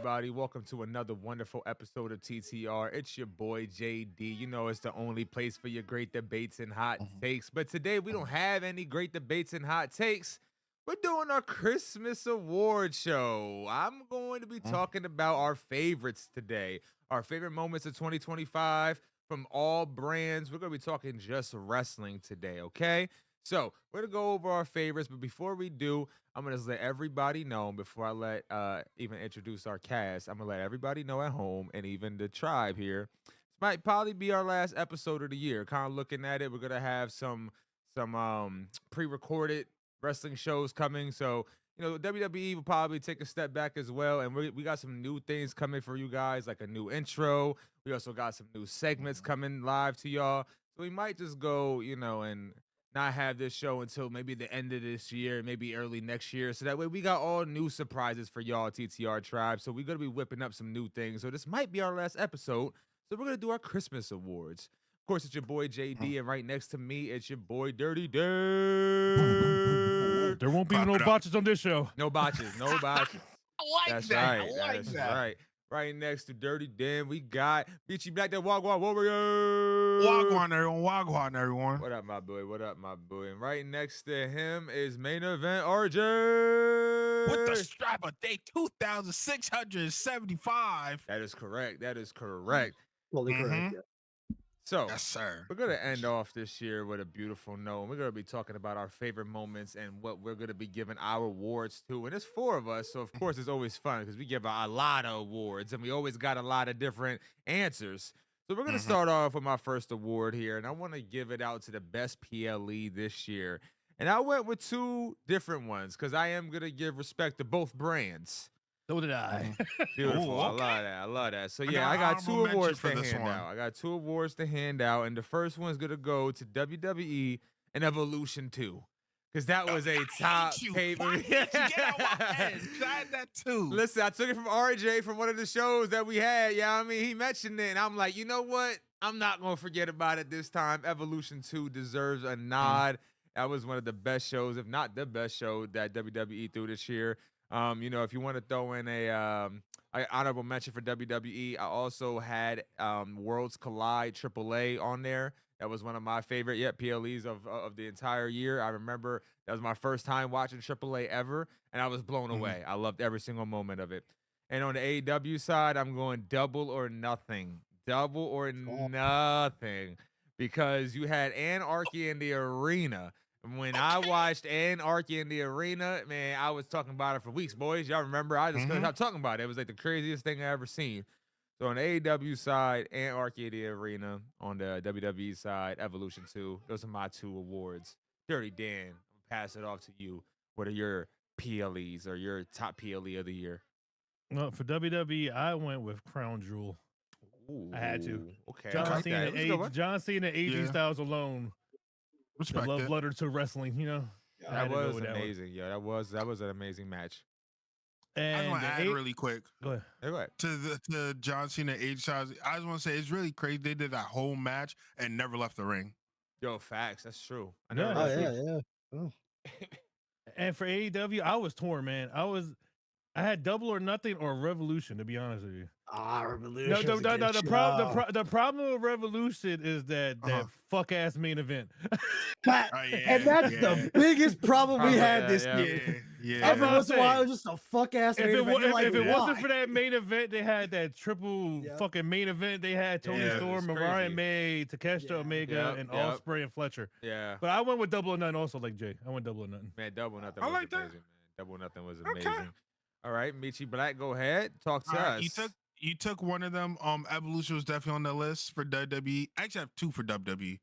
everybody. Welcome to another wonderful episode of TTR. It's your boy JD. You know, it's the only place for your great debates and hot Mhm, takes. But today we don't mhm, have any great debates and hot takes. We're doing our Christmas award show. I'm going to be mhm. talking about our favorites today, our favorite moments of 2025 from all brands. We're going to be talking just wrestling today, okay? So we're gonna go over our favorites, but before we do, I'm gonna just let everybody know before I let even introduce our cast. I'm gonna let everybody know at home and even the tribe here. This might probably be our last episode of the year. Kind of looking at it, we're gonna have some pre-recorded wrestling shows coming. So WWE will probably take a step back as well, and we got some new things coming for you guys, like a new intro. We also got some new segments coming live to y'all. So we might just go, and not have this show until maybe the end of this year, maybe early next year. So that way we got all new surprises for y'all, TTR Tribe. So we're going to be whipping up some new things. So this might be our last episode. So we're going to do our Christmas awards. Of course, it's your boy JD, and right next to me, it's your boy Dirty Boom, boom, boom, boom, Dave. boom. There won't be Clap no it up. botches on this show. No botches, no botches. I like That's that. right. I like That's that. right. Right next to Dirty Dan, we got Beachy Black, that Wagwan Warrior. Wagwan, everyone. Wagwan, everyone. What up, my boy? What up, my boy? And right next to him is main event RJ. With the strap of day 2,675. That is correct. That is correct. Totally correct. Mhm. Yeah. So Yes, sir. we're gonna end off this year with a beautiful note. We're gonna be talking about our favorite moments and what we're gonna be giving our awards to. And it's four of us, so of course it's always fun because we give out a lot of awards and we always got a lot of different answers. So we're gonna Mhm. start off with my first award here, and I want to give it out to the best PLE this year. And I went with two different ones because I am gonna give respect to both brands. So did I. Beautiful. Ooh, I okay. love that. I love that. So I yeah, got I an got honorable two mention awards for to this hand one. out. I got two awards to hand out, and the first one's gonna go to WWE and Evolution 2. Because that was a top paper. Get out my head. I had that too. Listen, I took it from RJ from one of the shows that we had. Yeah, I mean, he mentioned it, and I'm like, you know what? I'm not gonna forget about it this time. Evolution 2 deserves a nod. That was one of the best shows, if not the best show that WWE threw this year. If you want to throw in a honorable mention for WWE, I also had Worlds Collide AAA on there. That was one of my favorite, PLEs of the entire year. I remember that was my first time watching AAA ever, and I was blown Mhm. away. I loved every single moment of it. And on the AEW side, I'm going Double or Nothing. Double or Nothing. Because you had Anarchy in the arena. When I watched Anarchy in the arena, man, I was talking about it for weeks, boys. Y'all remember? I just couldn't Mhm. stop talking about it. It was like the craziest thing I ever seen. So on the AEW side, Anarchy in the arena. On the WWE side, Evolution 2. Those are my two awards. Dirty Dan, I'm gonna pass it off to you. What are your PLEs or your top PLE of the year? Well, for WWE, I went with Crown Jewel. Ooh, I had to. Okay, I John like that. Cena, It was a good one. John Cena, AJ Yeah. Styles alone. The Respect love it. letter to wrestling, I had That to go was with that one. amazing. Yeah, that was an amazing match. I just And want to the add really quick go ahead. Hey, go ahead. to John Cena age size. I just want to say it's really crazy they did that whole match and never left the ring. Yo, facts. That's true. I Yeah, never Oh that's really- true. yeah. Oh. And for AEW, I was torn, man. I had Double or Nothing or Revolution, to be honest with you. Revolution. No, was a good show. the problem with Revolution is that fuck ass main event. And that's the biggest problem we had this year. Yeah. Every what I'm once in a while, saying. it was just a fuck ass. If it wasn't why? for that main event, they had that triple Yep. fucking main event. They had Tony Yeah, Storm, it's Mariah crazy. May, Takeshita Yeah. Omega, Yep, and yep. Ospreay and Fletcher. Yeah. But I went with Double or Nothing also, like Jay. I went Double or Nothing. Man, Double Nothing I was like that. amazing, man. Double Nothing was Okay. amazing. All right, Michi Black, go ahead. Talk to us. You took one of them. Evolution was definitely on the list for WWE. I actually have two for WWE.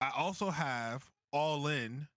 I also have All In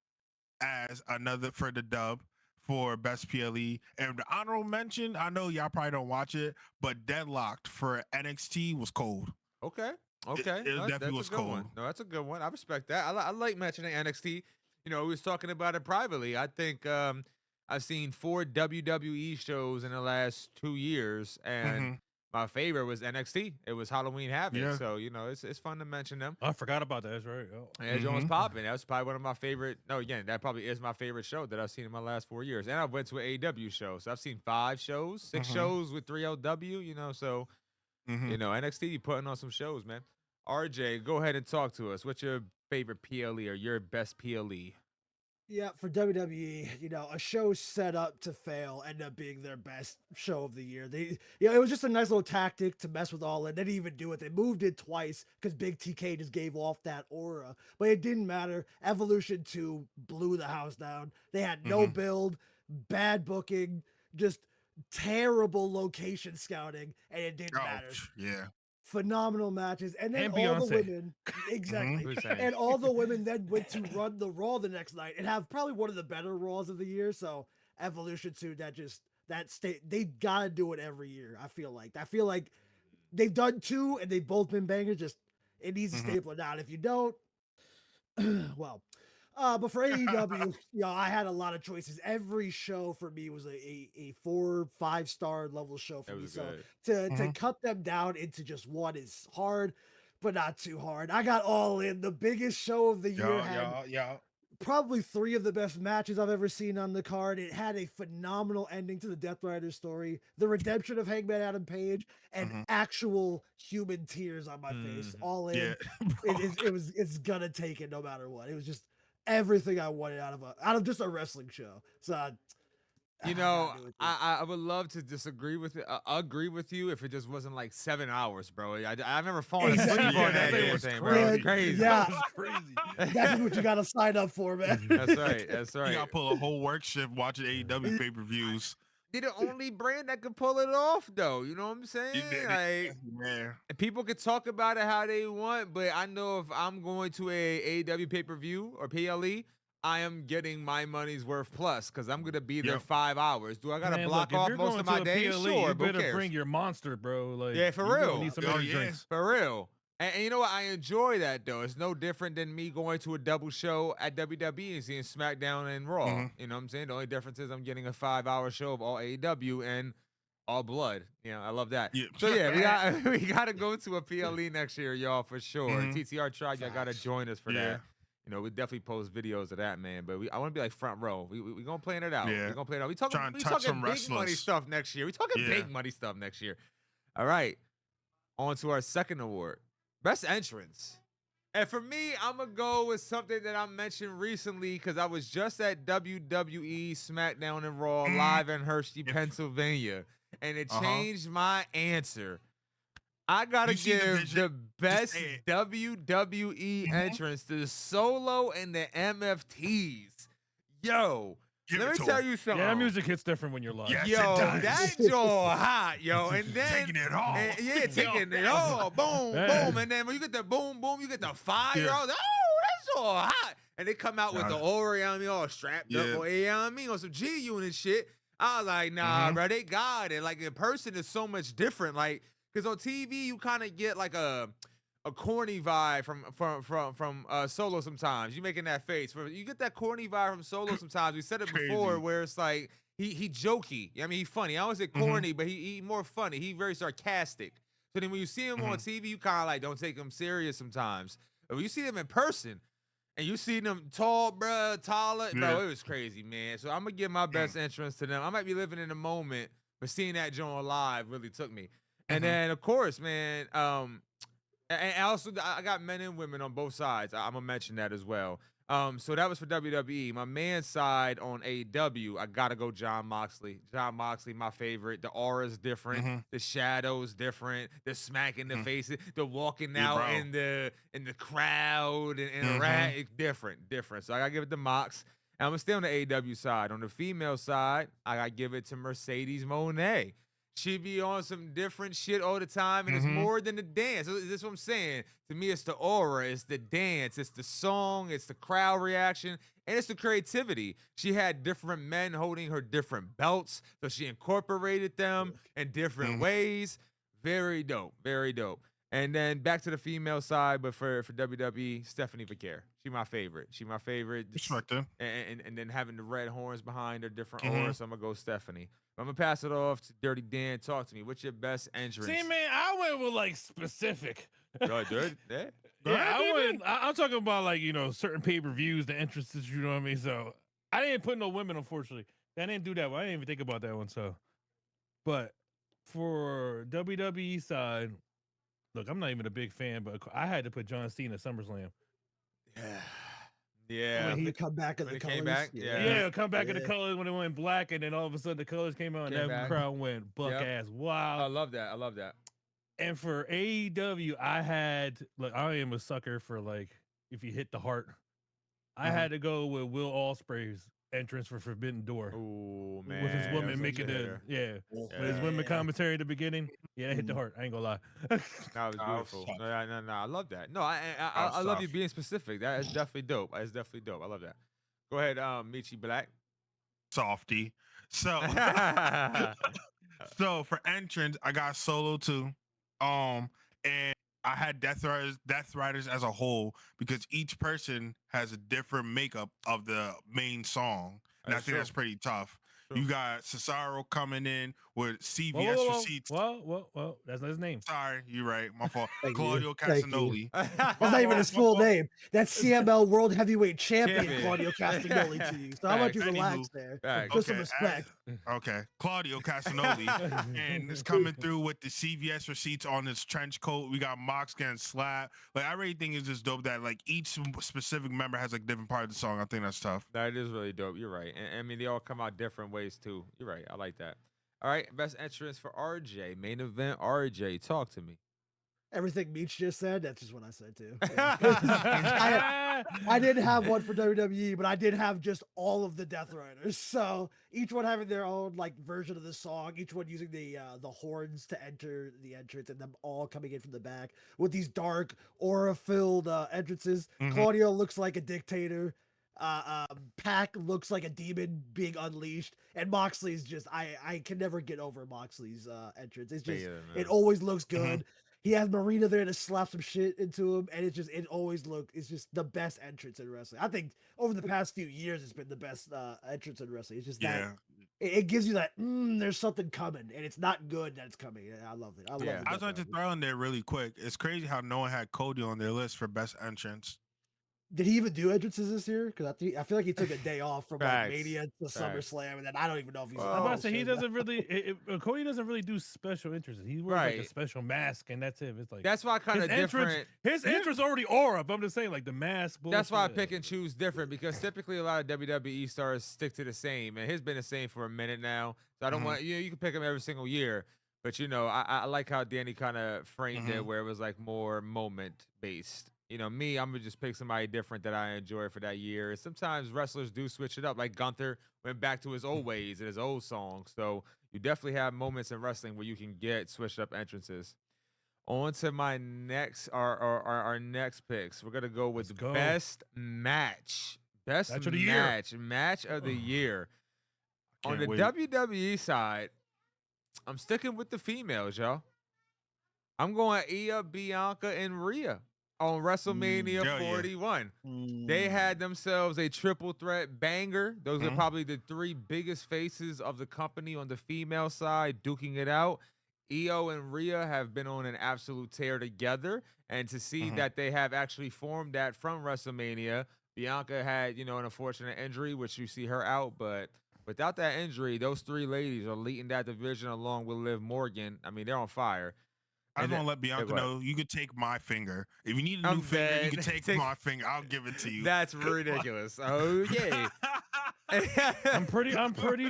as another for the dub for best PLE. And the honorable mention, I know y'all probably don't watch it, but Deadlocked for NXT was cold. Okay. It No, definitely that's was a good one. cold. No, that's a good one. I respect that. I like mentioning NXT. We was talking about it privately. I think I've seen 4 WWE shows in the last 2 years, and Mhm. my favorite was NXT. It was Halloween Havoc. Yeah. So, you know, it's fun to mention them. I forgot about that. That's right. Oh. And Jones popping. That was probably one of my favorite. No, again, that probably is my favorite show that I've seen in my last 4 years. And I went to an AEW show. So I've seen 5 shows, 6 shows with 3LW, you know. So, you know, NXT, you putting on some shows, man. RJ, go ahead and talk to us. What's your favorite PLE or your best PLE? Yeah, for WWE, you know, a show set up to fail ended up being their best show of the year. It was just a nice little tactic to mess with All In. They didn't even do it. They moved it twice because Big TK just gave off that aura. But it didn't matter. Evolution 2 blew the house down. They had no build, bad booking, just terrible location scouting, and it didn't matter. Yeah. Phenomenal matches, and then And all the Beyonce. women, exactly, Who's saying? and all the women then went to run the Raw the next night and have probably one of the better Raws of the year. So Evolution 2, they gotta do it every year. I feel like they've done 2 and they've both been bangers. Just it needs a stapler down. If you don't, well. But for AEW, you know, I had a lot of choices. Every show for me was a 4-5 star level show for me. So to cut them down into just one is hard, but not too hard. I got All In, the biggest show of the year. Had probably 3 of the best matches I've ever seen on the card. It had a phenomenal ending to the Death Rider story, the redemption of Hangman Adam Page, and actual human tears on my face. All In, it's gonna take it no matter what. It was just everything I wanted out of just a wrestling show. So, you know, I would love to disagree with it. Agree with you if it just wasn't like 7 hours, bro. I've never fallen asleep on that damn thing, bro. It's crazy. Yeah, That's crazy. that's what you gotta sign up for, man. That's right. That's You right. gotta pull a whole work shift watching AEW pay-per-views. They're the only brand that could pull it off, though. You know what I'm saying? Like, people can talk about it how they want, but I know if I'm going to a AEW pay-per-view or PLE, I am getting my money's worth plus because I'm gonna be there 5 hours. Do I gotta block off most of my day? PLE, Sure, you but who better cares? bring your monster, bro. Like, Yeah, for you're gonna real. Need some energy drinks. For real. And you know what? I enjoy that, though. It's no different than me going to a double show at WWE and seeing Smackdown and Raw. You know what I'm saying? The only difference is I'm getting a 5-hour show of all AEW and all blood. You know, I love that. So, yeah, we got to go to a PLE next year, y'all, for sure. TTR Tribe, y'all got to join us for that. You know, we definitely post videos of that, man. But I want to be like front row. We gonna plan it out. Yeah. We gonna plan it out. We talking big wrestlers. money stuff next year. We talking big money stuff next year. All right. On to our second award. Best entrance. And for me, I'm going to go with something that I mentioned recently because I was just at WWE Smackdown and Raw live in Hershey, Pennsylvania. And it changed my answer. I got to give the best WWE entrance to Solo and the MFTs. Yo. Let me tell you something. Yeah, music hits different when you're live. Yes, yo, it does. that joint hot, yo. And then Taking it all. taking it all. Boom, boom. And then when you get the boom, boom, you get the fire. I was like, oh, that's so hot. And they come out with the Ori on me all strapped up on me on some G unit shit. I was like, nah, bro, they got it. Like in person is so much different. Like, because on TV you kind of get like a corny vibe from Solo sometimes. You making that face. You get that corny vibe from Solo sometimes. We said it before where it's like he jokey. I mean, he funny. I always say corny, but he more funny. He very sarcastic. So then when you see him on TV, you kind of like don't take him serious sometimes. But when you see him in person and you see them tall, taller, bro, it was crazy, man. So I'm going to give my best entrance to them. I might be living in the moment, but seeing that joint live really took me. And then, of course, man, and also, I got men and women on both sides. I'm going to mention that as well. So that was for WWE. My man's side on AEW, I got to go Jon Moxley. Jon Moxley, my favorite. The aura's different. The shadow's different. The smack in the faces. The walking out in the crowd and the rat. It's different. So I got to give it to Mox. And I'm going to stay on the AEW side. On the female side, I got to give it to Mercedes Moné. She be on some different shit all the time, and it's more than the dance. This is what I'm saying. To me, it's the aura, it's the dance, it's the song, it's the crowd reaction, and it's the creativity. She had different men holding her different belts, so she incorporated them in different ways. Very dope, very dope. And then back to the female side, but for WWE, Stephanie Vaquer. She my favorite. She my favorite. Respect her. And then having the red horns behind her, different Mhm. auras. So I'm gonna go Stephanie. I'm gonna pass it off to Dirty Dan. Talk to me. What's your best entrance? See, man, I went with like specific. Go ahead, yeah. Go Yeah, ahead, I baby. went. I'm talking about like certain pay-per-views, the entrances. You know what I mean? So I didn't put no women, unfortunately. I didn't do that one. I didn't even think about that one. So, but for WWE side, look, I'm not even a big fan, but I had to put John Cena at SummerSlam. Yeah. When he come back in when the he colors. came back, Yeah, come back in the Yeah. colors when it went black, and then all of a sudden the colors came out, and Came that back. crowd went buck Yep. ass I wild. love that. I love that. And for AEW, I had look, I am a sucker for like if you hit the heart. I had to go with Will Ospreay's entrance for Forbidden Door. Oh man. With his that woman was making such a the hitter. with his women commentary at the beginning. Yeah, that hit the heart. I ain't gonna lie. That was That was beautiful. tough. No, I love that. No, I was love you tough. being specific. That is definitely dope. That is definitely dope. I love that. Go ahead, Michi Black. Softy. So so for entrance, I got Solo too. And I had Death Riders as a whole because each person has a different makeup of the main song. And I think that's pretty tough. True. You got Cesaro coming in with CVS Whoa, receipts. whoa, that's not his name. Sorry, you're right. My fault. Thank Claudio you. Thank you. Castagnoli. That's not even his full name. That's CML World Heavyweight Champion Champion. Claudio Castagnoli to you. So how about you Facts. relax there? Facts. Show some Okay, respect. Okay, Claudio Castagnoli, and it's coming through with the CVS receipts on his trench coat. We got Mox getting slapped. Like I really think it's just dope that like each specific member has like different part of the song. I think that's tough. That is really dope. You're right. And I mean, they all come out different ways too. You're right. I like that. All right, best entrance for RJ. Main event, RJ. Talk to me. Everything Meech just said, that's just what I said too. Yeah. I didn't have one for WWE, but I did have just all of the Death Riders. So each one having their own like version of the song, each one using the horns to enter the entrance, and them all coming in from the back with these dark aura-filled entrances. Mhm. Claudio looks like a dictator. Pac looks like a demon being unleashed, and Moxley's just I can never get over Moxley's entrance. It's just it always looks good. He has Marina there to slap some shit into him, and it's just the best entrance in wrestling. I think over the past few years, it's been the best entrance in wrestling. It's just that it gives you that there's something coming, and it's not good that it's coming. I love it. I love it. I was going to throw in there really quick. It's crazy how no one had Cody on their list for best entrance. Did he even do entrances this year? Because I feel like he took a day off from like Facts. Mania to SummerSlam, and then I don't even know if he's. I'm about to say he doesn't really. Cody doesn't really do special entrances. He wears like a special mask, and that's it. It's like that's why kind of different. His entrance already aura. But I'm just saying, like the mask. That's why I pick and choose different because typically a lot of WWE stars stick to the same, and he's been the same for a minute now. So I don't want you can pick him every single year, but I like how Danny kind of framed it where it was like more moment based. Me, I'm gonna just pick somebody different that I enjoy for that year. Sometimes wrestlers do switch it up, like Gunther went back to his old ways and his old songs. So you definitely have moments in wrestling where you can get switched up entrances. On to my next, our next picks. We're gonna go with best match, match of the year. On the WWE side, I'm sticking with the females, y'all. I'm going Io, Bianca, and Rhea. On WrestleMania 41. They had themselves a triple threat banger. Those are probably the three biggest faces of the company on the female side, duking it out. Io and Rhea have been on an absolute tear together. And to see that they have actually formed that from WrestleMania, Bianca had, an unfortunate injury, which you see her out. But without that injury, those three ladies are leading that division along with Liv Morgan. I mean, they're on fire. I just want to let Bianca know you could take my finger. If you need a new finger, you can take my finger. I'll give it to you. That's ridiculous. Oh yeah. I'm pretty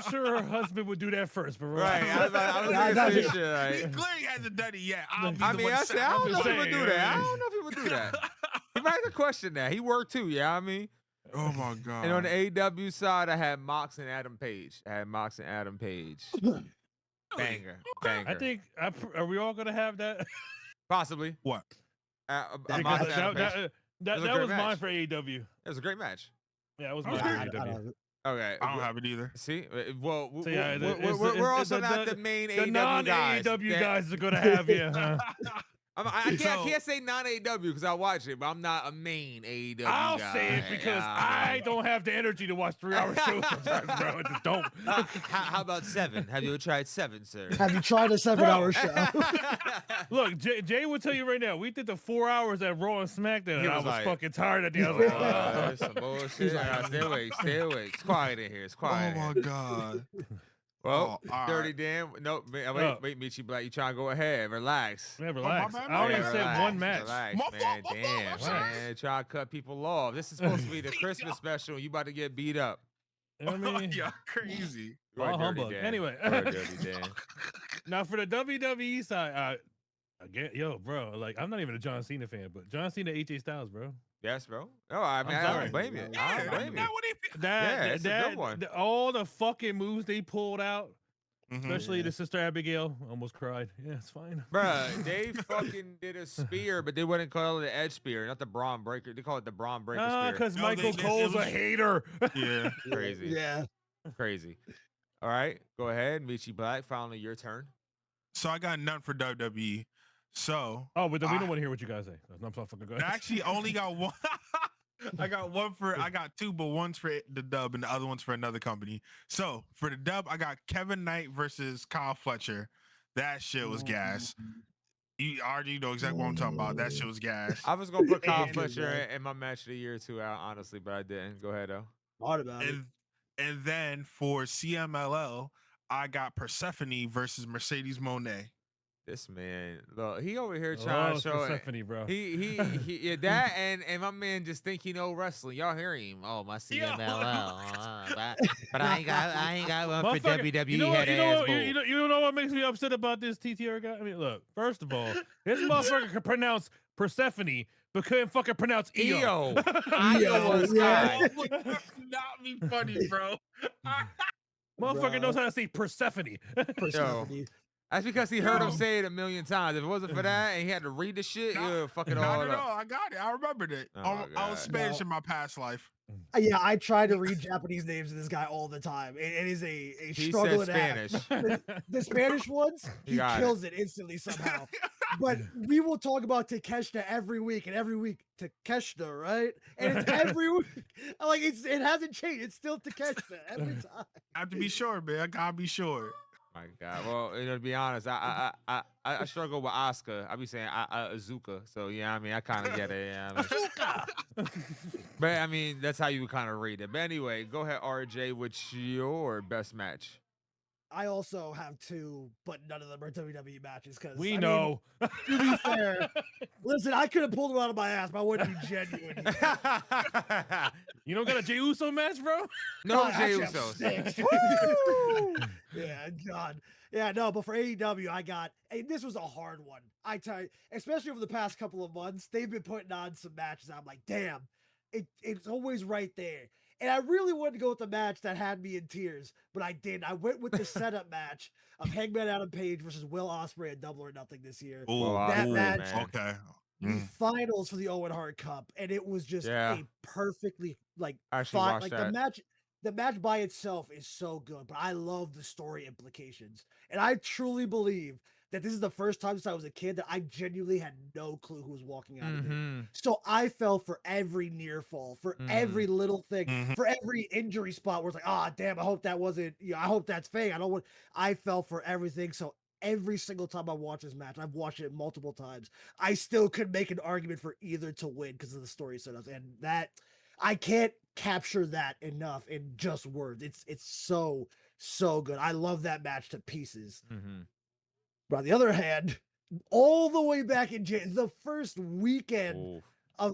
sure her husband would do that first, but right. He clearly hasn't done it yet. I don't know if he would do that. I don't know if he would do that. He might have to question that. He worked too, yeah. I mean. Oh my god. And on the AEW side, I had Mox and Adam Page. Banger. I think. Are we all gonna have that? Possibly. What? That was mine for AEW. It was a great match. Yeah, it was mine for AEW. Okay, I don't have it either. See, well, so we're also not the main AEW guys. Non-AEW guys are gonna have I So- can't say non-AEW because I watch it, but I'm not a main AEW I'll guy. say it because I don't have the energy to watch 3-hour shows sometimes, bro. I just don't. How about 7? Have you ever tried 7, sir? Have you tried a 7-hour show? Look, Jay will tell you right now. We did the 4 hours at Raw and SmackDown, He and I was was like- fucking tired at the end. I was like, There's some bullshit. Stay awake. Stay awake. It's quiet in here. It's quiet. Oh in my here. god. Well, Oh, all Dirty right. Dan. No, Oh. wait, Michi Black. You trying to go ahead? Relax. man, relax. bad, I only my bad. said one match. Relax, My man. fault, my fault, Damn, I'm sorry. man. Try to cut people off. This is supposed to be the Christmas special. You about to get beat up. You know what I mean? Yeah, crazy. You are All Dirty humbug. Dan. Anyway. You are Dirty Dan. Now for the WWE side, again, yo, bro, like I'm not even a John Cena fan, but John Cena, AJ Styles, bro. Yes, bro. No, I mean, I'm I sorry. don't blame you. I Yeah, don't blame you. that what he That, Yeah, it's a good one. all the fucking moves they pulled out, Mhm. especially Yeah. the Sister Abigail, almost cried. Yeah, it's fine. Bruh, they fucking did a spear, but they wouldn't call it the edge spear, not the Braun breaker. They call it the Braun breaker spear. Because No, Michael it Cole's a was- hater. Yeah. Crazy. Yeah. Crazy. All right, go ahead, Michi Black. Finally, your turn. So I got none for WWE. So Oh, but then we I- don't want to hear what you guys say. I'm not fucking good. I actually only got one. I got two, but one's for the dub and the other one's for another company. So for the dub, I got Kevin Knight versus Kyle Fletcher. That shit was gas. You already know exactly what I'm talking about. That shit was gas. I was gonna put Kyle And- Fletcher in my match of the year too, honestly, but I didn't. Go ahead though. Thought about it. And then for CMLL, I got Persephone versus Mercedes Monet. This man, look, he over here trying to show it. Persephone, bro. He yeah, that and my man just think he know wrestling. Y'all hear him? Oh, my CMLL. But I ain't got one for Motherfucker, WWE you know what, head you know ass what, bull. you know what makes me upset about this TTR guy? I mean, look, first of all, this motherfucker could pronounce Persephone, but couldn't fucking pronounce Io. Io was Yeah. high. Not be funny, bro. Motherfucker Bruh. knows how to say Persephone. Persephone. That's because he heard him Yo. say it a million times. If it wasn't for that and he had to read the shit, Nah, he'll fuck it Not all at up. all. I got it. I remembered it. Oh my I was God. Spanish No. in my past life. Yeah, I try to read Japanese names of this guy all the time. It is a He struggle said and a half. Spanish. The Spanish ones, You he got it. kills it instantly somehow. But we will talk about Takeshita every week, and every week Takeshita, right? And it's every week. Like it hasn't changed. It's still Takeshita every time. I have to be sure, man. I gotta be sure. My God. Well, to be honest, I struggle with Oscar. I be saying Azuka. So yeah, I mean, I kind of get it. Yeah, I mean, but I mean, that's how you kind of read it. But anyway, go ahead, RJ. What's your best match? I also have two, but none of them are WWE matches. Because We know. to be fair, listen, I could have pulled them out of my ass, but I wouldn't be genuine. You don't got a Jey Uso match, bro? No I Jey actually have Usos. six. Yeah, God. Yeah, no, but for AEW, I got, and this was a hard one. I tell you, especially over the past couple of months, they've been putting on some matches. I'm like, damn, it's always right there. And I really wanted to go with the match that had me in tears, but I didn't. I went with the setup match of Hangman Adam Page versus Will Ospreay at Double or Nothing this year. Oh, that ooh, match- man. Okay. The finals for the Owen Hart Cup, and it was just Yeah. a perfectly I actually fought. watched Like that. the match by itself is so good, but I love the story implications. And I truly believe that this is the first time since I was a kid that I genuinely had no clue who was walking out of it. Mhm. So I fell for every near fall, for every little thing, Mhm. for every injury spot where it's like, ah, damn, I hope that wasn't, I hope that's fake. I fell for everything. So every single time I watch this match, I've watched it multiple times, I still could make an argument for either to win because of the story setups. And that, I can't capture that enough in just words. It's so good. I love that match to pieces. Mhm. But on the other hand, all the way back in the first weekend Oof.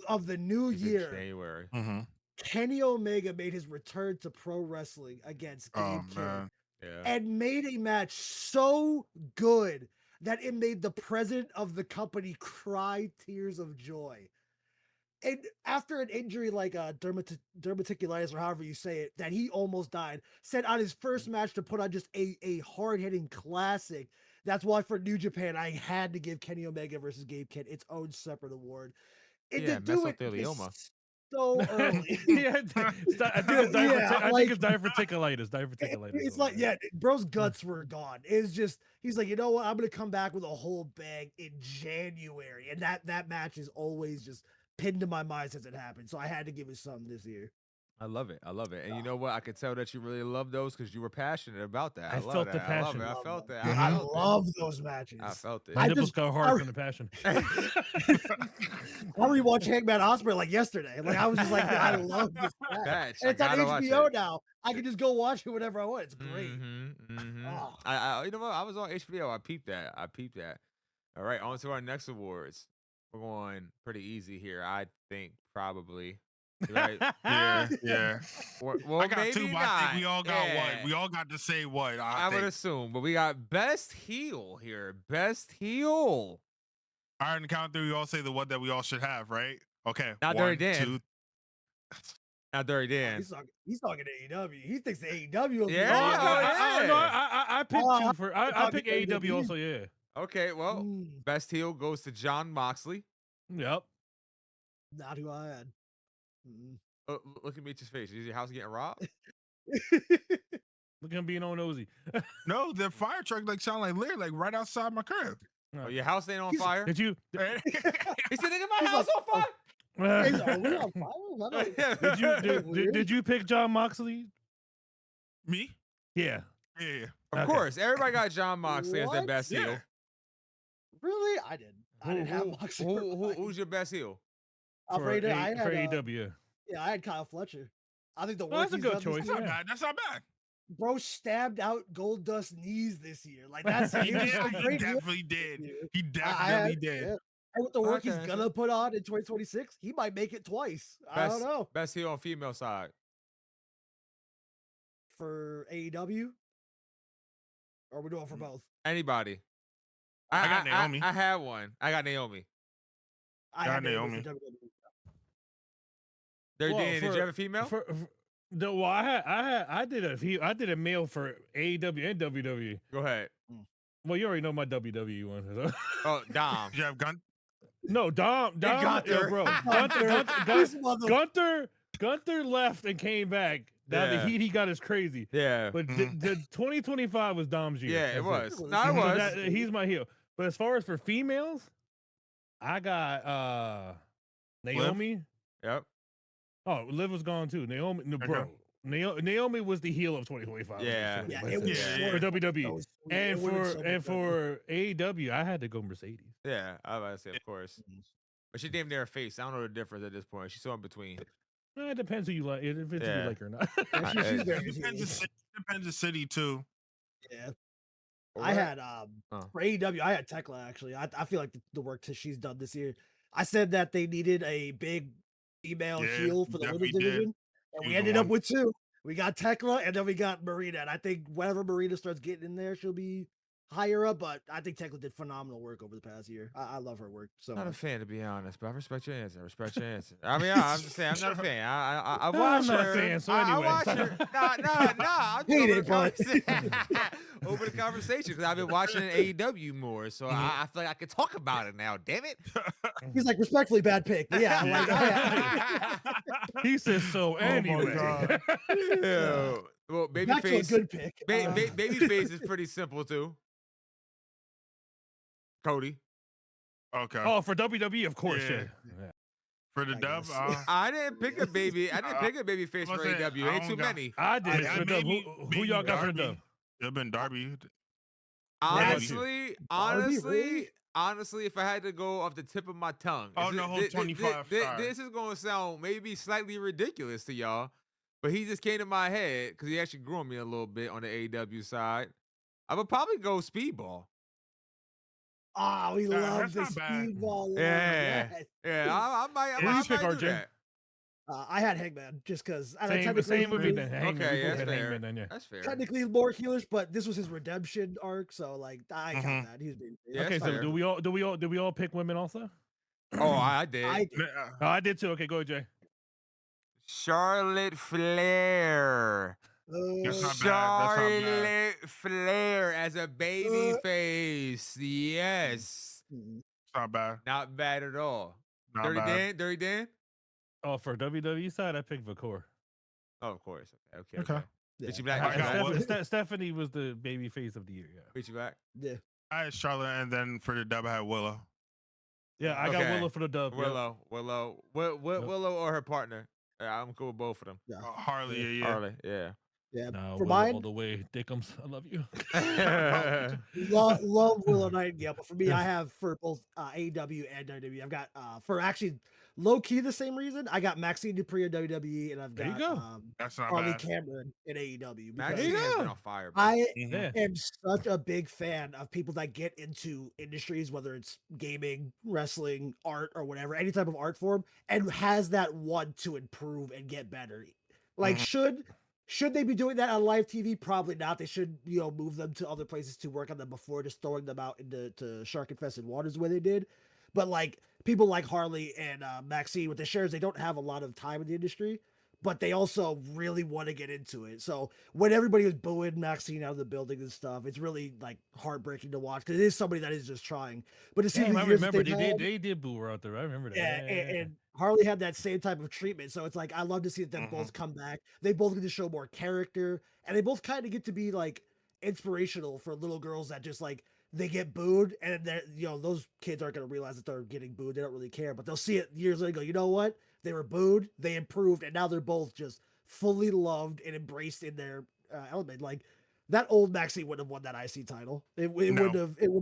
of the new It's in year, January. Mm-hmm. Kenny Omega made his return to pro wrestling against Gabe Oh Kidd man. Yeah. and made a match so good that it made the president of the company cry tears of joy. And after an injury like dermaticulitis or however you say it, that he almost died, said on his first match to put on just a hard-hitting classic. That's why for New Japan, I had to give Kenny Omega versus Gabe Kidd its own separate award. And Yeah, to do it mesothelioma. so early. Yeah, I think it's Yeah, I think like- it's diverticulitis. It's like, yeah, bro's guts were gone. It's just he's like, you know what? I'm gonna come back with a whole bag in January, and that match is always just pinned to my mind since it happened. So I had to give it something this year. I love it. I love it. And you know what? I could tell that you really love those because you were passionate about that. I love felt the that. I love passion. it. I Love felt them. that. Mhm. I I felt it. love those matches. I felt it. My I nipples just- got hard from the passion. I rewatched Hangman Osprey like yesterday. Like I was just like, I love this match. Match. And I it's on gotta watch HBO it. now. I can just go watch it whenever I want. It's great. Oh. I you know what? I was on HBO. I peeped that. All right, on to our next awards. We're going pretty easy here. I think probably. Right? Yeah. Well, I got maybe two, but not. I think we all got Yeah. one. We all got to say one. I would think. assume, but we got best heel here. Best heel. All right, and count three. We all say the one that we all should have, right? Okay. Not Dirty One, Dan. two. Not Dirty Oh, Dan. he's talking AEW. He thinks AEW will be Yeah, the oh, one. No, yeah. I picked Oh, two for. I thought picked you said AEW also. Yeah. Okay, well, Mm, best heel goes to John Moxley. Yep. not who I had. Mm. Look at Meech's face. Is your house getting robbed? Look at him being all nosy. No, the fire truck like sound like Lear, like right outside my crib. Oh, your house ain't on He's- fire? Did you? He said, nigga, my He's house like, on fire? He's like, "Are we on fire?" I don't- Did you? Weird. Did you pick John Moxley? Me? Yeah. Yeah. Of Okay. course, everybody got John Moxley as their What? best heel. Yeah. Really? I didn't. I didn't have Moxley. for mine. Who's your best heel? I'm afraid I had, for AEW. yeah, I had Kyle Fletcher. I think the Oh, work that's a he's good done this choice, That's year- not Yeah. bad. That's not bad. Bro stabbed out Goldust's knees this year. Like that's He it was did. a He great year definitely did. this year. He definitely did. Yeah. And with the work he's Okay, gonna put on in 2026, he might make it twice. I don't know. Best heel on female side. For AEW? Or are we doing for both? Anybody. I got Naomi. I had one. I got Naomi. I Got had Naomi. Naomi. for WWE. Dirty Well, Dan, did for- you have a female? Well, I did a male for AEW and WWE. Go ahead. Well, you already know my WWE one. so. Oh, Dom. Did you have Gun? No, Dom, Gunther. yo, bro, This mother- Gunther left and came back. Now Yeah. the heat he got is crazy. Yeah. But the 2025 was Dom's year. Yeah, it That's was. it. No, it So was. he's my heel. But as far as for females, I got Naomi. Yep. Oh, Liv was gone too. Naomi, no, Okay. bro. Naomi was the heel of 2025. Yeah. Yeah, Let's it was say. Yeah, For yeah. WWE. That was sweet. And It would've been so much better. for AEW, I had to go Mercedes. Yeah, I was about to say, of course. But she damn near her face. I don't know the difference at this point. She's so in between. It depends who you like. It depends who Yeah. you like or not. Yeah, she's It very Depends the cute. city. Depends the city too. Yeah. Or I what? had Oh. for AEW, I had Tekla actually. I feel like the work that she's done this year. I said that they needed a big female Yeah, heel for the women's definitely did. division, and She we was the ended up one. with two. We got Tekla, and then we got Marina. And I think whenever Marina starts getting in there, she'll be higher up. But I think Tekla did phenomenal work over the past year. I love her work so Not a much. fan, to be honest, but I respect your answer. I respect your anser. I mean, I'm just saying, I'm not a fan. I I'm watch not a her. fan, so I anyway. watch her. Nah. I'm just Hate over it, the but- over the conversation because I've been watching AEW more, so I feel like I can talk about it now. Damn it. He's like respectfully bad pick, but yeah, like, He says so anyway. God. Yeah. Well, back to a babyface. good pick. Babyface is pretty simple too. Cody. Okay. Oh, for WWE, of course. Yeah. Yeah. For the I dub, guess. I didn't pick a baby. I didn't pick a baby face I'm for saying, AEW. I Ain't don't too got- many. I did. Yeah, for the dub. maybe- Who maybe y'all got for the Darby. dub? It'd been Darby. Honestly, Darby, really? honestly, if I had to go off the tip of my tongue, Oh, this no, is- whole 25 star. this is gonna sound maybe slightly ridiculous to y'all, but he just came to my head because he actually grew on me a little bit on the AEW side. I would probably go Speedball. Oh, we Yeah, love that's the not bad. speedball. Love. Yeah. Yes. Yeah, I might. Who you I pick, might do RJ? that. I had Hangman just because Same with me then. Hangman. Okay, We both that's had fair. Hangman then, yeah. That's fair. Technically he's more heelish, but this was his redemption arc, so like I count that. He's been Yeah, Okay, that's so fair. do we all pick women also? Oh, I did. I Oh, I did too. Okay, go ahead, Jay. Charlotte Flair. That's not bad. Charlotte Flair as a baby face. Yes. mm, It's not bad. Not bad at all. Not Dirty bad. Dan? Dirty Dan? Oh, for WWE side, I picked Vakor. Oh, of course. Okay. Okay. Yeah. Get you back. I Get you got back. what? Stephanie was the baby face of the year. Yeah. Get you back. Yeah. I had Charlotte, and then for the dub, I had Willow. Yeah, I got Okay. Willow for the dub. Yep. Willow. Yep. Willow or her partner. I'm cool with both of them. Yeah. Harley, yeah. Harley, yeah. Yeah. No, For Willow all mine, the way. Dickums, I love you. love Willow Nightingale, but for me, I have for both AEW and WWE. I've got for actually low key the same reason. I got Maxine Dupree in WWE, and I've There you got go. That's not Harley bad. Cameron in AEW. Maxine Because has been go. on fire, bro. I Yeah. am such a big fan of people that get into industries, whether it's gaming, wrestling, art, or whatever, any type of art form, and has that want to improve and get better. Like, should they be doing that on live TV? Probably not. They should, move them to other places to work on them before just throwing them out into shark infested waters the way they did. But like people like Harley and Maxine with the shares, they don't have a lot of time in the industry, but they also really want to get into it. So when everybody was booing Maxine out of the building and stuff, it's really like heartbreaking to watch because it is somebody that is just trying. But to see Damn, the I years that remember they've had- they did boo her out there. I remember that. yeah, and Harley had that same type of treatment. So it's like I love to see them both come back. They both get to show more character, and they both kind of get to be like inspirational for little girls that just like they get booed, and those kids aren't going to realize that they're getting booed. They don't really care, but they'll see it years later and go, you know what? They were booed, they improved, and now they're both just fully loved and embraced in their element. Like that old Maxine wouldn't have won that IC title. It would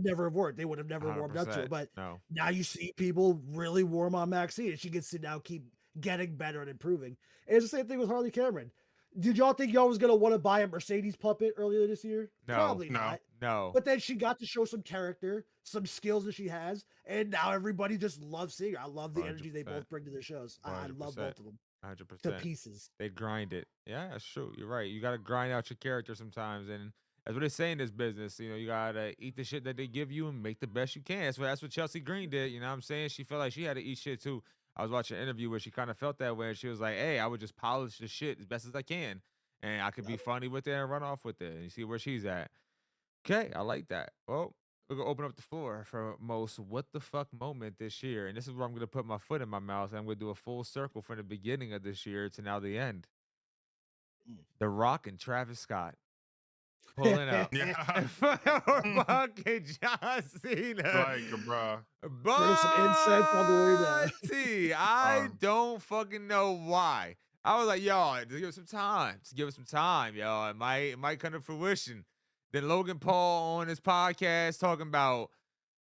never have worked. They would have never warmed up to it. But no. now you see people really warm on Maxine, and she gets to now keep getting better and improving. And it's the same thing with Harley Cameron. Did y'all think y'all was gonna want to buy a Mercedes puppet earlier this year? No, Probably not. No. But then she got to show some character, some skills that she has, and now everybody just loves seeing her. I love the energy they 100%. both bring to their shows. I love both of them 100%. to pieces. They grind it. Yeah, that's true. You're right. You got to grind out your character sometimes. And that's what they say in this business. You got to eat the shit that they give you and make the best you can. That's what Chelsea Green did. You know what I'm saying? She felt like she had to eat shit too. I was watching an interview where she kind of felt that way. And she was like, hey, I would just polish the shit as best as I can. And I could be funny with it and run off with it. And you see where she's at. Okay, I like that. Well, we're going to open up the floor for most what the fuck moment this year. And this is where I'm going to put my foot in my mouth. And I'm going to do a full circle from the beginning of this year to now the end. The Rock and Travis Scott pulling up. Fucking John Cena. Like, bro. There's some insight on the way down. I don't fucking know why. I was like, yo, just give it some time. Just give it some time, yo. It might come to fruition. Then Logan Paul on his podcast talking about,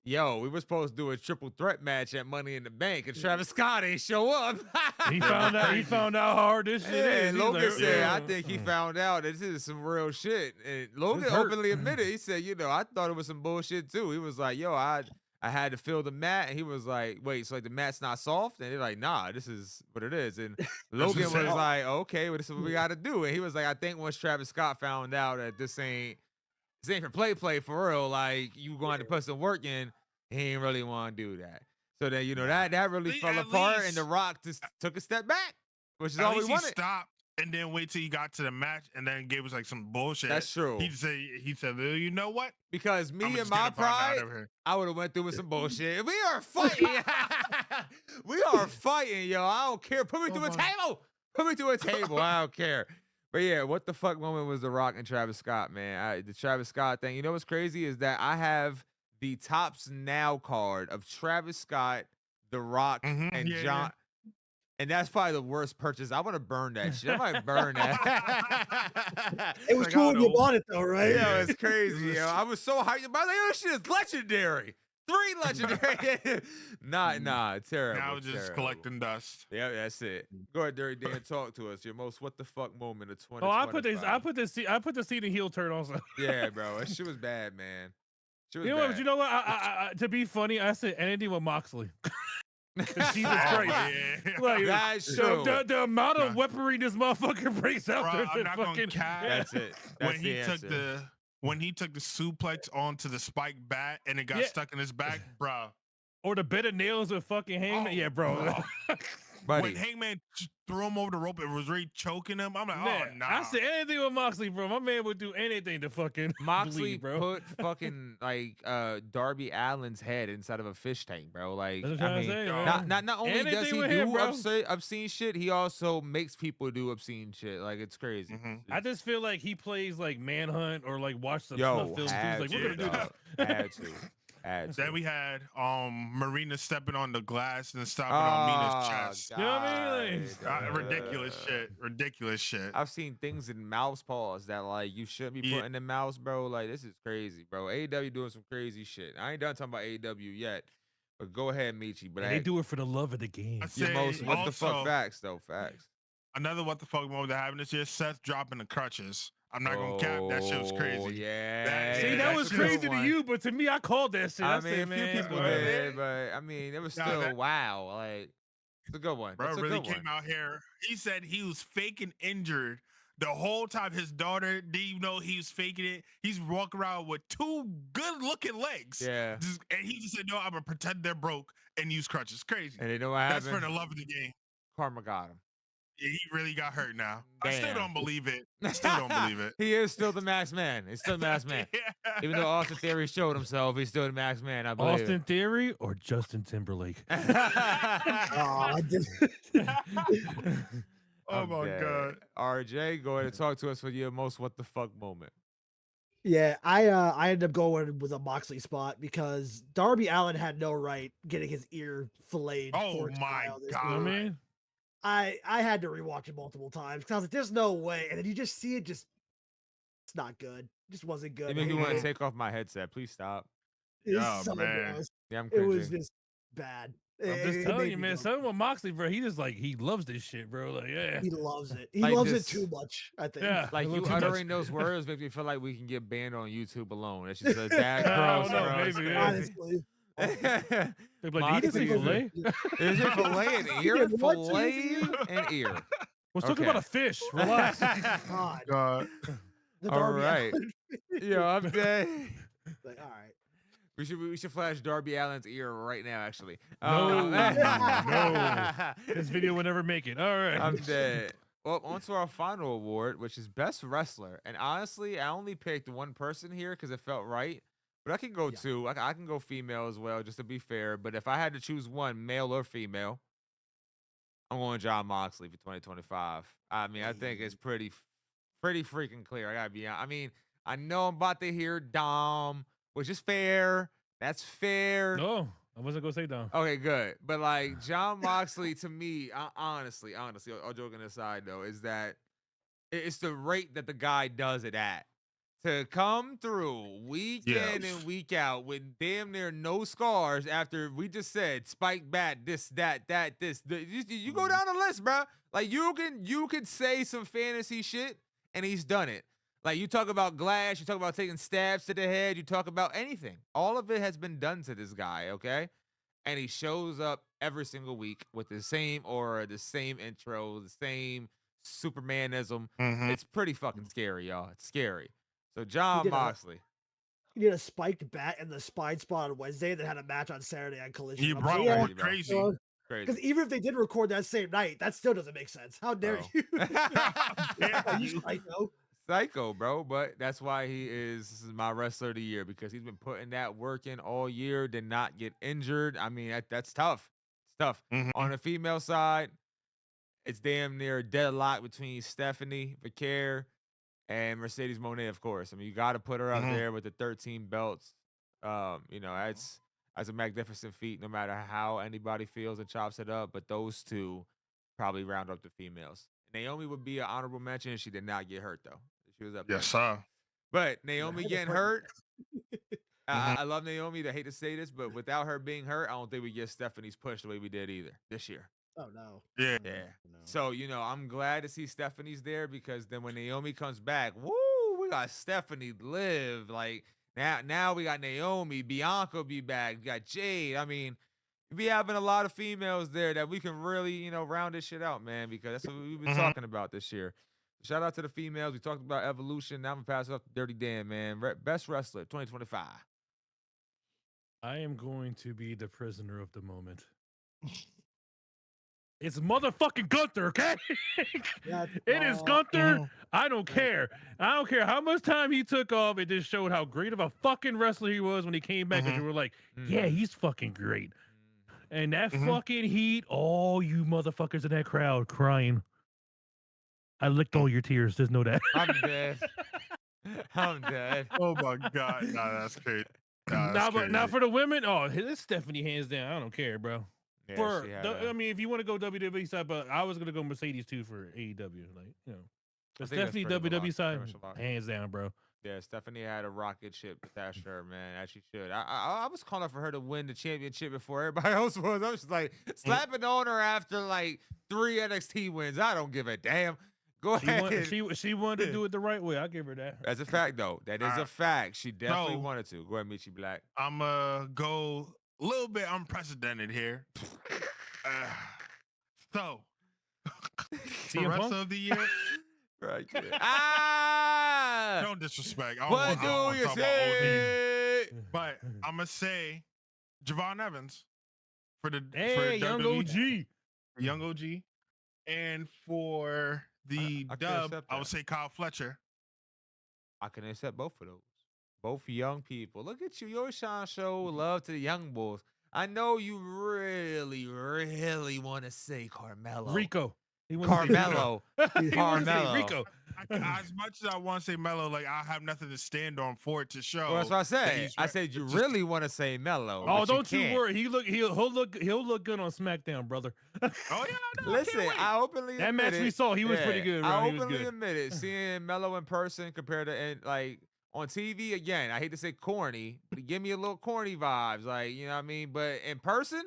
yo, we were supposed to do a triple threat match at Money in the Bank, and Travis Scott ain't show up. He found out how hard this shit is. And He's Logan like, said, yeah. I think he found out that this is some real shit. And Logan This hurt. openly admitted, he said, I thought it was some bullshit too. He was like, yo, I had to fill the mat. And he was like, wait, so like the mat's not soft? And they're like, nah, this is what it is. And Logan was like, okay, well, this is what we got to do. And he was like, I think once Travis Scott found out that this ain't for play for real, like you going to put some work in, he ain't really want to do that. So then, that really fell apart, and The Rock just took a step back, which is all we wanted. He stopped and then wait till he got to the match and then gave us like some bullshit. That's true. He said, well, you know what? Because I'm me and just my gonna find out pride, over here. I would have went through with some bullshit. We are fighting. We are fighting, yo. I don't care. Put me through a table. Put me through a table. I don't care. But yeah, what the fuck moment was The Rock and Travis Scott, man? The Travis Scott thing. You know what's crazy is that I have the Tops Now card of Travis Scott, The Rock, and John. And that's probably the worst purchase. I want to burn that shit. I might burn that. It was cool when you bought it though, right? Yeah, it's crazy. Yo. I was so hyped about it. Like, this shit is legendary. 3 legendary. Nah, terrible. Now just collecting dust. Yeah, that's it. Go ahead, Dirty Dan. Talk to us. Your most what the fuck moment of 2020. Oh, I put the seat in heel turn also. Yeah, bro. That shit was bad, man. Shit was You bad. know what? I to be funny, I said anything with Moxley. Jesus Christ. Like, That's true. The amount of weaponry this motherfucker brings out Bro, there. I'm not gonna cap. That's it. That's When he took the suplex onto the spike bat and it got stuck in his back, bro. Or the bed of nails with fucking Hangman. Yeah, bro. buddy. when Hangman threw him over the rope and was really choking him, I'm like, Man, oh nah. I said anything with Moxley, bro. My man would do anything to fucking Moxley bleed, bro. put fucking like Darby Allin's head inside of a fish tank, bro. Like, That's what I'm I trying to mean, say, man. not only does Anything he with him, do bro. obscene shit, he also makes people do obscene shit. Like, it's crazy. Mhm. I just feel like he plays like Manhunt or like watch some Yo, snuff films. He's had like, we're to, gonna do this. dog. Had to. Had to. Then we had Marina stepping on the glass and stopping on Mina's chest. You know what I mean? God. Ridiculous shit. Ridiculous shit. I've seen things in mouse paws that like you shouldn't be Yeah. putting in mouse, bro. Like, this is crazy, bro. AEW doing some crazy shit. I ain't done talking about AEW yet, but go ahead, Michi. But And they do it for the love of the game. I your say most what the fuck also, facts though, facts. another what the fuck moment that happened this year, Seth dropping the crutches. I'm not gonna cap, that shit was Oh, crazy. Yeah, See, that that was shit was crazy to one. you, but to me, I called that shit. I I mean, said, a few man, people bro. did, but I mean, it was Nah, still that- wow. Like, it's a good one. Bro That's a really good came one. out here. He said he was faking injured the whole time. His daughter didn't even know he was faking it. He's walking around with two good looking legs. Yeah, And he just said, no, I'm gonna pretend they're broke and use crutches. Crazy. and you know what That's for happened? the love of the game. Karma got him. Yeah, he really got hurt now. I still Damn. don't believe it. Still don't believe it. He is still the masked man. He's still the masked man. Yeah. Even though Austin Theory showed himself, he's still the masked man. I believe. Austin Theory or Justin Timberlake? Oh, I did. Oh my god. RJ, go ahead and talk to us for your most what the fuck moment. Yeah, I ended up going with a Moxley spot because Darby Allin had no right getting his ear filleted. Oh for his my child. You know what I God. mean? I had to rewatch it multiple times because I was like, "There's no way," and then you just see it, just it's not good. It just wasn't good. You make me want to It- take off my headset. Please stop. it's Oh, so man. gross. Yeah, I'm It cringing. was just bad. I'm It- just it telling made you, me man. go, Something with Moxley, bro. He just like he loves this shit, bro. Like, yeah, He loves it. He Like loves this- it too much. I think. yeah. Like, a you little too much. uttering those words makes me feel like we can get banned on YouTube alone. It's just a that I gross, don't know, bro. It's maybe, yeah. crazy. Honestly, They'd be like, did he just say Moxley- fillet? Is it fillet and ear? Yeah, what? Fillet and ear. Let's talk about Okay. a fish. Relax. God, God. the All Darby right. Allin- Yo, I'm dead. like, all right. We should flash Darby Allin's ear right now, actually. No, no. This video will never make it. All right. I'm dead. Well, on to our final award, which is Best Wrestler. And honestly, I only picked one person here because it felt right. But I can go Yeah. two. I can go female as well, just to be fair. But if I had to choose one, male or female, I'm going John Moxley for 2025. I mean, I think it's pretty freaking clear. I gotta be honest. I mean, I know I'm about to hear Dom, which is fair. That's fair. No, I wasn't gonna say down. Okay, good. But like John Moxley, to me, honestly, all joking aside though, is that it's the rate that the guy does it at. To come through week in and week out with damn near no scars after we just said spike bat, this, that, this. You go down the list, bro. Like you can say some fantasy shit and he's done it. Like you talk about glass, you talk about taking stabs to the head, you talk about anything. All of it has been done to this guy, okay? And he shows up every single week with the same aura, the same intro, the same Supermanism. Mhm. It's pretty fucking scary, y'all. It's scary. So John did a- Moxley. He did a spiked bat in the spine spot on Wednesday, and then had a match on Saturday on Collision. You I'm brought like, one crazy. crazy. Because even if they did record that same night, that still doesn't make sense. How dare Oh. you? Yeah, Are you you- psycho? Psycho, bro. But that's why this is my wrestler of the year, because he's been putting that work in all year, did not get injured. I mean, that's tough. It's tough. Mhm. On the female side, it's damn near a deadlock between Stephanie Vicaire and Mercedes Moné, of course. I mean, you got to put her up Mhm. there with the 13 belts. You know, that's a magnificent feat, no matter how anybody feels and chops it up. But those two probably round up the females. Naomi would be an honorable mention. She did not get hurt, though. She was up there. Yes, sir. But Naomi Yeah, getting but- hurt, I love Naomi. I hate to say this, but without her being hurt, I don't think we get Stephanie's push the way we did either this year. Oh no. Yeah. Yeah. No. So, you know, I'm glad to see Stephanie's there, because then when Naomi comes back, woo, we got Stephanie live. Like now we got Naomi, Bianca be back, we got Jade. I mean, we be having a lot of females there that we can really, you know, round this shit out, man, because that's what we've been talking about this year. Shout out to the females. We talked about Evolution. Now I'm gonna pass it off to Dirty Dan, man. Best wrestler 2025. I am going to be the prisoner of the moment. It's motherfucking Gunther, okay? That's It is all. Gunther. Mhm. I don't care. I don't care how much time he took off. It just showed how great of a fucking wrestler he was when he came back. Because you were like, yeah, he's fucking great. And that fucking heat, all you motherfuckers in that crowd crying. I licked all your tears. There's no doubt. I'm dead. I'm dead. Oh my god, nah, that's crazy. Nah, that's Now, but now crazy. for the women, oh, it's Stephanie hands down. I don't care, bro. Yeah, For she had I mean, if you want to go WWE side, but I was gonna go Mercedes too for AEW, like I but think that's Stephanie pretty WWE much side, a lock. hands down, bro. Yeah, Stephanie had a rocket ship past her, man, as she should. I was calling for her to win the championship before everybody else was. I was just like slapping on her after like 3 NXT wins. I don't give a damn. Go ahead. She wanted to do it the right way. I give her that. That's a fact, though. That is a fact. She definitely So- wanted to. Go ahead, Michi Black. I'm go a little bit unprecedented here. So, CM the rest Punk? of the year, Right. Ah! don't disrespect. I What don't wanna do you talk about OD. say? But I'm gonna say Javon Evans for the Hey, for young WWE, OG. young OG, and for the I can dub, accept I would that. say Kyle Fletcher. I can accept both of those. Both young people. Look at you. You always trying to show love to the young bulls. I know you really, really want to say Carmelo. Rico. He wants to say Carmelo. He wants to say Carmelo. Rico. As much as I want to say Mello, like I have nothing to stand on for it to show. Well, that's what I that said. he's I re- said you just- really want to say Mello. Oh, but don't you can't. worry. He'll look good on SmackDown, brother. Oh yeah, no, Listen, I can't wait. I openly That admit match we it. saw, he was pretty good, bro. I He was openly good. admit it. Seeing Mello in person compared to like on TV again. I hate to say corny, but he give me a little corny vibes, like you know what I mean. But in person,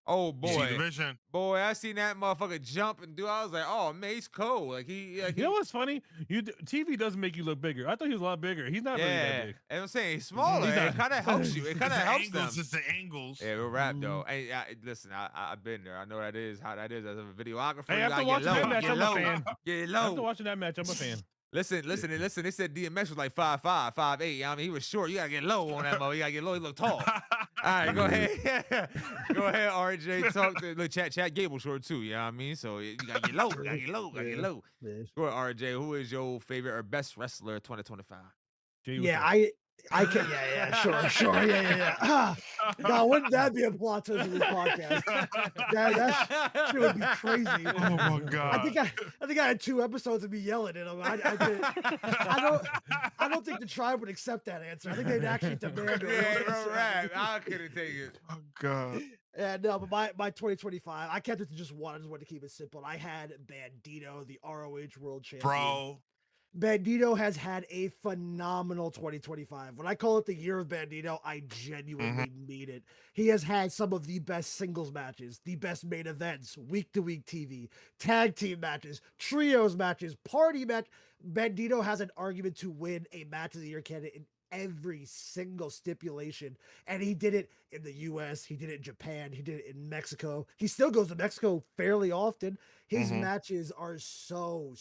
oh You see the boy, vision. boy, I seen that motherfucker jump and do. I was like, oh man, he's cold. Like he You know what's funny? TV doesn't make you look bigger. I thought he was a lot bigger. He's not really that yeah. big. And I'm saying he's smaller. He's It not- kind of helps you. It kind of It's the helps them. angles. It's the angles. Yeah, we'll rap though. Hey, listen, I've been there. I know how that is as a videographer. Hey, you after gotta watching get low, that match, get I'm low, a fan. get After low. watching that match, I'm a fan. Listen. They said DMX was like 5'5", 5'8". I mean, he was short. You gotta get low on that mother. You gotta get low. He look tall. All right, go ahead. Go ahead, RJ. Talk to look, chat Gable short too. You know what I mean? So you gotta get low. Gotta get low. Gotta get low. Go ahead, RJ. Who is your favorite or best wrestler of 2025? Jay, Yeah, what's up? I can. Yeah, sure. Yeah. Now, wouldn't that be a plot twist of this podcast? That shit would be crazy. Oh my god. I think I had 2 episodes of me yelling at him. I don't think the tribe would accept that answer. I think they'd actually demand a real Yeah, bro, answer. rap. I couldn't take it. Oh god. Yeah, no, but my 2025, I kept it to just one. I just wanted to keep it simple. I had Bandito, the ROH World Champion. Bro. Bandito has had a phenomenal 2025. When I call it the year of Bandito, I genuinely mean it. He has had some of the best singles matches, the best main events, week-to-week TV, tag team matches, trios matches, party match. Bandito has an argument to win a match of the year candidate in every single stipulation, and he did it in the US, he did it in Japan, he did it in Mexico. He still goes to Mexico fairly often. His matches are so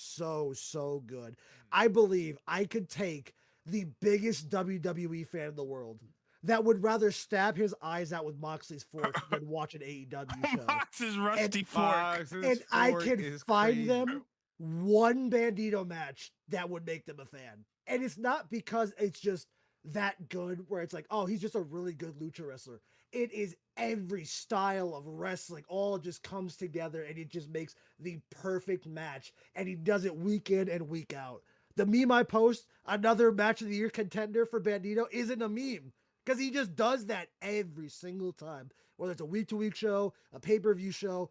good. I believe I could take the biggest WWE fan in the world that would rather stab his eyes out with Moxley's fork than watch an AEW show. Mox's rusty fork. Fox's And I fork can is find crazy. them one Bandito match that would make them a fan. And it's not because it's just that good where it's like, oh, he's just a really good lucha wrestler. It is every style of wrestling all just comes together and it just makes the perfect match. And he does it week in and week out. The meme I post, another match of the year contender for Bandito, isn't a meme because he just does that every single time. Whether it's a week-to-week show, a pay-per-view show,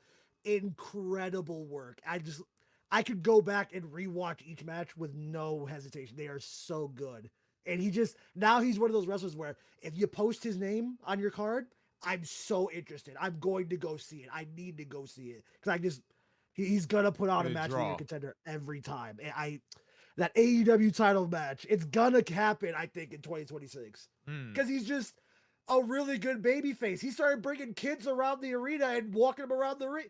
incredible work. I could go back and rewatch each match with no hesitation. They are so good. And now he's one of those wrestlers where if you post his name on your card, I'm so interested. I'm going to go see it. I need to go see it. Because he's going to put on a match of the year contender every time. And that AEW title match, it's going to happen, I think, in 2026. Because he's just a really good babyface. He started bringing kids around the arena and walking them around the ring.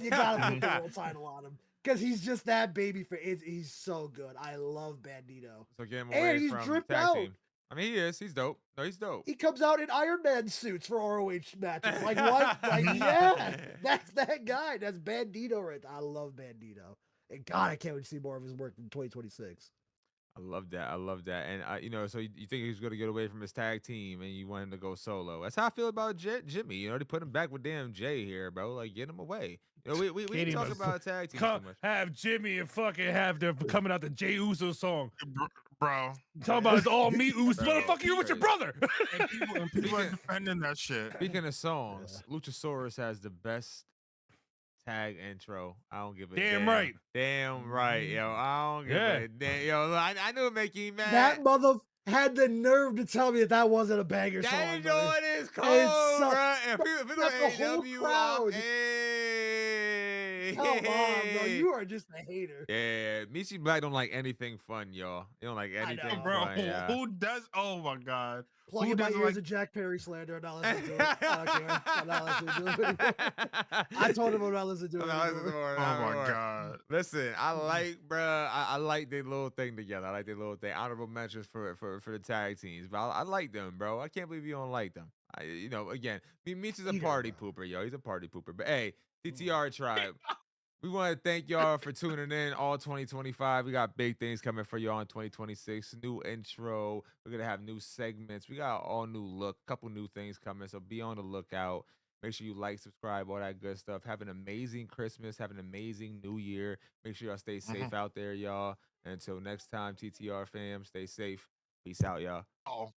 You got to put the world title on him. Because he's just that baby face. He's so good. I love Bandito. So get him And away he's from dripped tag out. team. I mean, he is. He's dope. No, he's dope. He comes out in Iron Man suits for ROH matches. Like what? Like yeah, that's that guy. That's Bandito right there. I love Bandito. And God, I can't wait to see more of his work in 2026. I love that. I love that. And you know, so you think he's gonna get away from his tag team, and you want him to go solo? That's how I feel about Jimmy. You know, they put him back with damn Jay here, bro. Like, get him away. You know, we didn't talk about tag teams too much. Have Jimmy and fucking have them coming out the Jay Uso song. Bro. Talking about it's all me, Uso. Bro, Motherfucker, you're with your brother. And people are defending that shit. Speaking of songs, Luchasaurus has the best tag intro. I don't give a Damn right. Damn right, yo. I don't give a damn. Yo, I knew it make you mad. That mother had the nerve to tell me that wasn't a banger song. That you know it is cold, so- bro. And people That's the whole AEW, crowd. Hey. Come on, bro. You are just a hater. Yeah, Michi Black don't like anything fun, y'all. He don't like anything know. Bro, fun. Yeah. who does? Oh my God. Plug Who in my doesn't ears like- of Jack Perry slander. I'm not listening to it. I don't care. I'm not listening to it anymore. I told him I'm not listening to it anymore. Oh my God. Listen, I like, bruh. I like their little thing together. I like their little thing. Honorable mentions for the tag teams, but I like them, bro. I can't believe you don't like them. You know, again, Meech is a party pooper, yo. He's a party pooper. But hey, TTR Tribe. We want to thank y'all for tuning in all 2025. We got big things coming for y'all in 2026. New intro. We're going to have new segments. We got all new look, couple new things coming. So be on the lookout. Make sure you like, subscribe, all that good stuff. Have an amazing Christmas. Have an amazing New Year. Make sure y'all stay safe out there, y'all. And until next time, TTR fam, stay safe. Peace out, y'all. Oh.